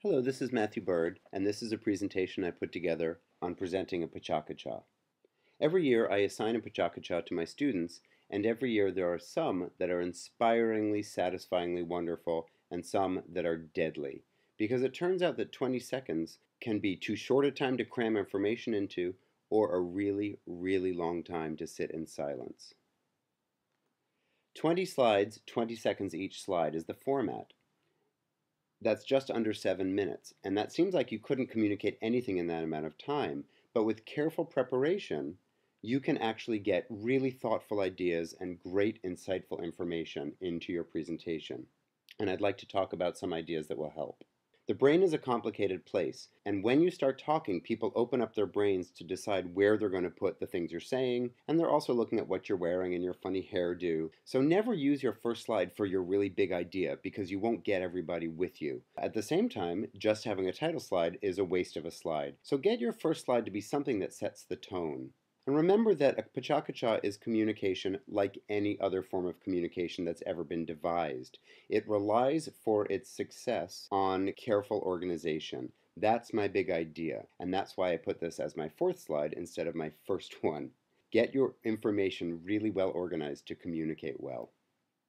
Hello, this is Matthew Bird, and this is a presentation I put together on presenting a Pecha Kucha. Every year I assign a Pecha Kucha to my students, and every year there are some that are inspiringly, satisfyingly wonderful, and some that are deadly. Because it turns out that 20 seconds can be too short a time to cram information into, or a really, really long time to sit in silence. 20 slides, 20 seconds each slide is the format. That's just under 7 minutes, and that seems like you couldn't communicate anything in that amount of time, but with careful preparation, you can actually get really thoughtful ideas and great insightful information into your presentation. And I'd like to talk about some ideas that will help. The brain is a complicated place, and when you start talking, people open up their brains to decide where they're going to put the things you're saying, and they're also looking at what you're wearing and your funny hairdo. So never use your first slide for your really big idea, because you won't get everybody with you. At the same time, just having a title slide is a waste of a slide. So get your first slide to be something that sets the tone. And remember that a Pecha Kucha is communication like any other form of communication that's ever been devised. It relies for its success on careful organization. That's my big idea, and that's why I put this as my fourth slide instead of my first one. Get your information really well organized to communicate well.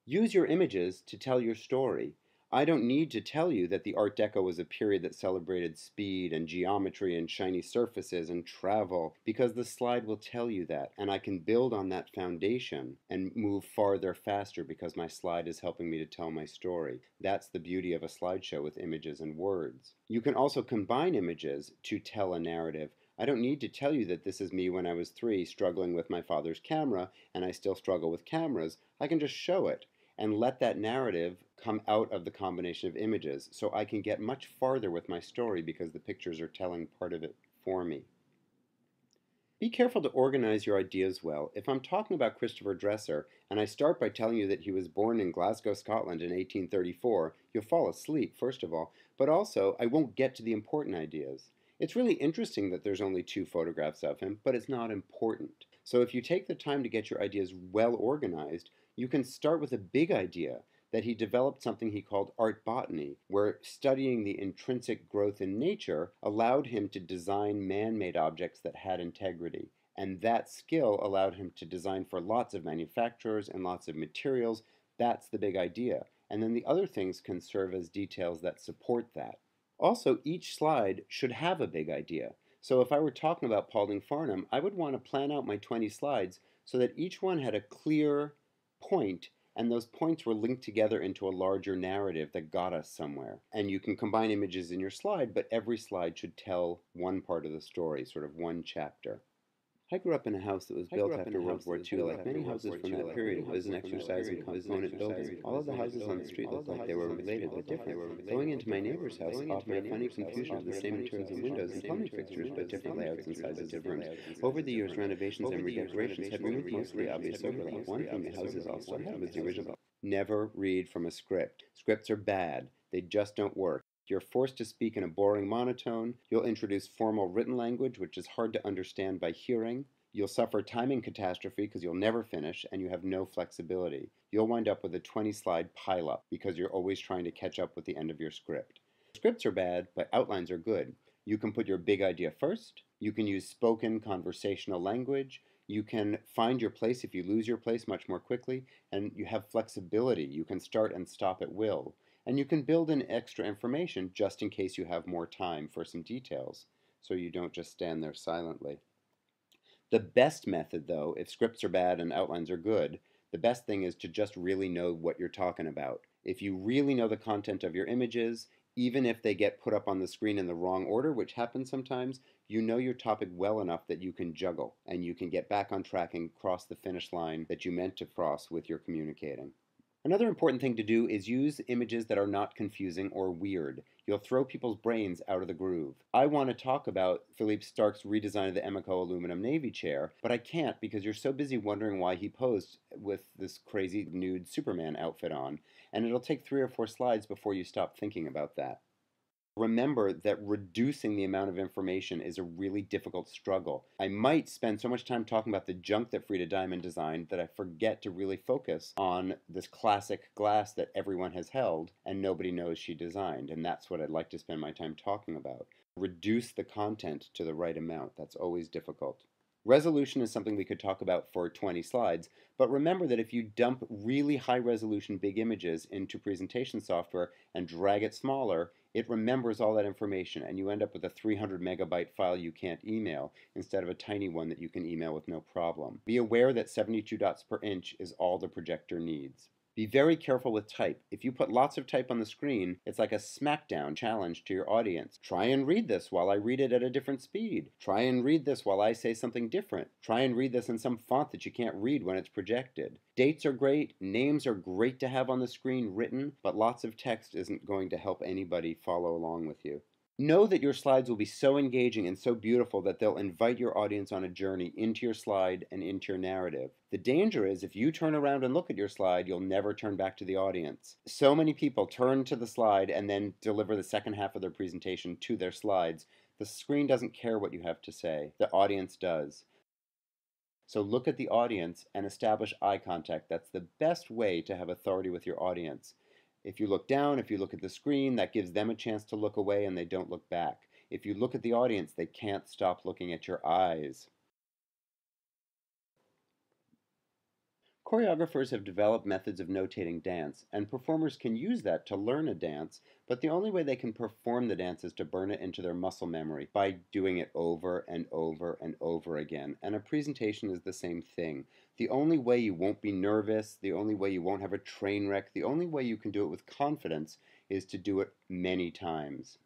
Use your images to tell your story. I don't need to tell you that the Art Deco was a period that celebrated speed and geometry and shiny surfaces and travel, because the slide will tell you that, and I can build on that foundation and move farther faster because my slide is helping me to tell my story. That's the beauty of a slideshow with images and words. You can also combine images to tell a narrative. I don't need to tell you that this is me when I was 3 struggling with my father's camera, and I still struggle with cameras. I can just show it and let that narrative come out of the combination of images, so I can get much farther with my story because the pictures are telling part of it for me. Be careful to organize your ideas well. If I'm talking about Christopher Dresser, and I start by telling you that he was born in Glasgow, Scotland in 1834, you'll fall asleep, first of all, but also I won't get to the important ideas. It's really interesting that there's only 2 photographs of him, but it's not important. So if you take the time to get your ideas well organized, you can start with a big idea that he developed something he called art botany, where studying the intrinsic growth in nature allowed him to design man-made objects that had integrity. And that skill allowed him to design for lots of manufacturers and lots of materials. That's the big idea. And then the other things can serve as details that support that. Also, each slide should have a big idea. So if I were talking about Paulding Farnham, I would want to plan out my 20 slides so that each one had a clear point, and those points were linked together into a larger narrative that got us somewhere. And you can combine images in your slide, but every slide should tell one part of the story, sort of one chapter. I grew up in a house that was built after World War II. Like many houses from that period, it was an exercise in component building. All of the houses on the street looked like they were related but different. Going into my neighbor's house offered a funny confusion of the same materials and windows and plumbing fixtures, but different layouts and sizes of rooms. Over the years, renovations and redecorations had removed most of the obvious overlap. One thing the houses also had was the original. Never read from a script. Scripts are bad. They just don't work. You're forced to speak in a boring monotone. You'll introduce formal written language, which is hard to understand by hearing. You'll suffer timing catastrophe because you'll never finish and you have no flexibility. You'll wind up with a 20-slide pileup because you're always trying to catch up with the end of your script. Scripts are bad, but outlines are good. You can put your big idea first. You can use spoken conversational language. You can find your place if you lose your place much more quickly, and you have flexibility. You can start and stop at will. And you can build in extra information just in case you have more time for some details, so you don't just stand there silently. The best method, though, if scripts are bad and outlines are good, the best thing is to just really know what you're talking about. If you really know the content of your images, even if they get put up on the screen in the wrong order, which happens sometimes, you know your topic well enough that you can juggle, and you can get back on track and cross the finish line that you meant to cross with your communicating. Another important thing to do is use images that are not confusing or weird. You'll throw people's brains out of the groove. I want to talk about Philippe Starck's redesign of the Emeco aluminum Navy chair, but I can't because you're so busy wondering why he posed with this crazy nude Superman outfit on, and it'll take 3 or 4 slides before you stop thinking about that. Remember that reducing the amount of information is a really difficult struggle. I might spend so much time talking about the junk that Frida Diamond designed that I forget to really focus on this classic glass that everyone has held and nobody knows she designed. And that's what I'd like to spend my time talking about. Reduce the content to the right amount. That's always difficult. Resolution is something we could talk about for 20 slides, but remember that if you dump really high resolution big images into presentation software and drag it smaller, it remembers all that information and you end up with a 300 megabyte file you can't email instead of a tiny one that you can email with no problem. Be aware that 72 dots per inch is all the projector needs. Be very careful with type. If you put lots of type on the screen, it's like a smackdown challenge to your audience. Try and read this while I read it at a different speed. Try and read this while I say something different. Try and read this in some font that you can't read when it's projected. Dates are great, names are great to have on the screen written, but lots of text isn't going to help anybody follow along with you. Know that your slides will be so engaging and so beautiful that they'll invite your audience on a journey into your slide and into your narrative. The danger is if you turn around and look at your slide, you'll never turn back to the audience. So many people turn to the slide and then deliver the second half of their presentation to their slides. The screen doesn't care what you have to say. The audience does. So look at the audience and establish eye contact. That's the best way to have authority with your audience. If you look down, if you look at the screen, that gives them a chance to look away and they don't look back. If you look at the audience, they can't stop looking at your eyes. Choreographers have developed methods of notating dance, and performers can use that to learn a dance, but the only way they can perform the dance is to burn it into their muscle memory by doing it over and over and over again. And a presentation is the same thing. The only way you won't be nervous, the only way you won't have a train wreck, the only way you can do it with confidence is to do it many times.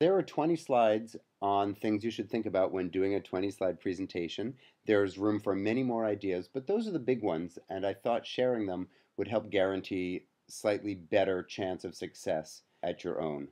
There are 20 slides on things you should think about when doing a 20-slide presentation. There's room for many more ideas, but those are the big ones, and I thought sharing them would help guarantee slightly better chance of success at your own.